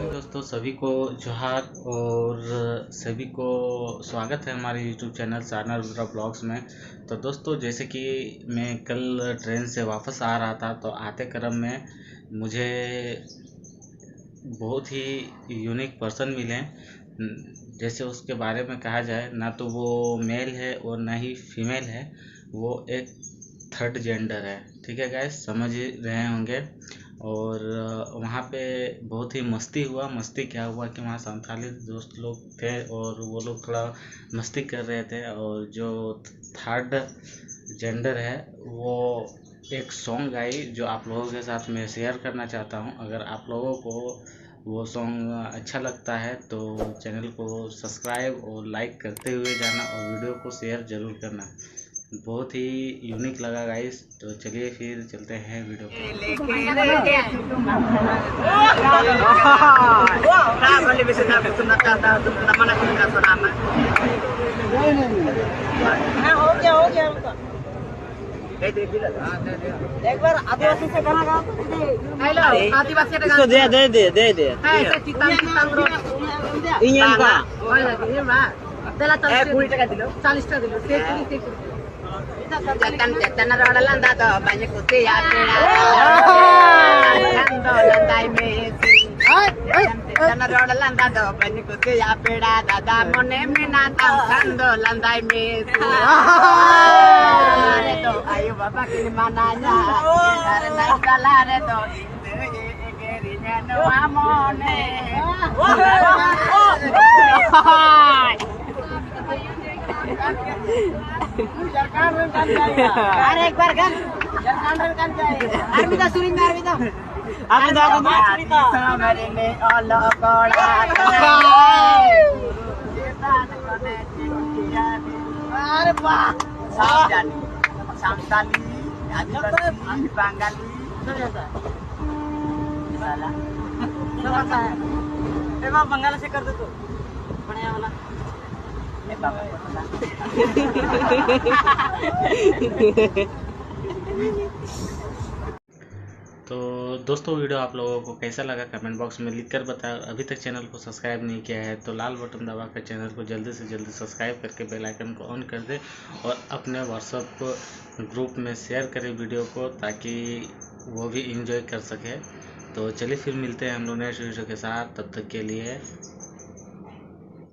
दोस्तों सभी को जोहार और सभी को स्वागत है हमारे YouTube चैनल सारना रुद्रा ब्लॉग्स में। तो दोस्तों जैसे कि मैं कल ट्रेन से वापस आ रहा था तो आते क्रम में मुझे बहुत ही यूनिक पर्सन मिले। जैसे उसके बारे में कहा जाए ना तो वो मेल है और ना ही फीमेल है, वो एक थर्ड जेंडर है। ठीक है गाइस, समझ ही रहे होंगे। और वहाँ पे बहुत ही मस्ती हुआ। मस्ती क्या हुआ कि वहाँ संथाली दोस्त लोग थे और वो लोग थोड़ा मस्ती कर रहे थे। और जो थर्ड जेंडर है वो एक सॉन्ग गाई जो आप लोगों के साथ मैं शेयर करना चाहता हूँ। अगर आप लोगों को वो सॉन्ग अच्छा लगता है तो चैनल को सब्सक्राइब और लाइक करते हुए जाना और वीडियो को शेयर ज़रूर करना। बहुत ही यूनिक लगा गाइस। तो चलिए फिर चलते हैं वीडियो पे। एक बार आदिवासी से गाना गा। हेलो आदिवासी से गाना दे ऐसे चितान इंजन का ये बा तेला 40 টাকা দিলো 40 টাকা দিলো से कुड़ी चतन रोडलंदा तो बने कुते या पेड़ा नंदो लंदाई में चतन रोडलंदा तो बने कुते या पेड़ा दादा मोने में ना नंदो लंदाई में रे तो आयो बाबा के मनाया अरे नहीं चला रे तो गेरी नो मोने अरे एक बार कर अरविदा सुरिंदा अरविदा मेरे में ओलो कोड़ा अरे वाह सामताली आदिवासी बंगाली बंगाल से कर दे तो बढ़िया वाला। तो दोस्तों वीडियो आप लोगों को कैसा लगा कमेंट बॉक्स में लिखकर बताओ। अभी तक चैनल को सब्सक्राइब नहीं किया है तो लाल बटन दबाकर चैनल को जल्दी से जल्दी सब्सक्राइब करके बेल आइकन को ऑन कर दे और अपने व्हाट्सएप ग्रुप में शेयर करें वीडियो को ताकि वो भी एंजॉय कर सके। तो चलिए फिर मिलते हैं हम लोग नेक्स्ट वीडियो के साथ। तब तक के लिए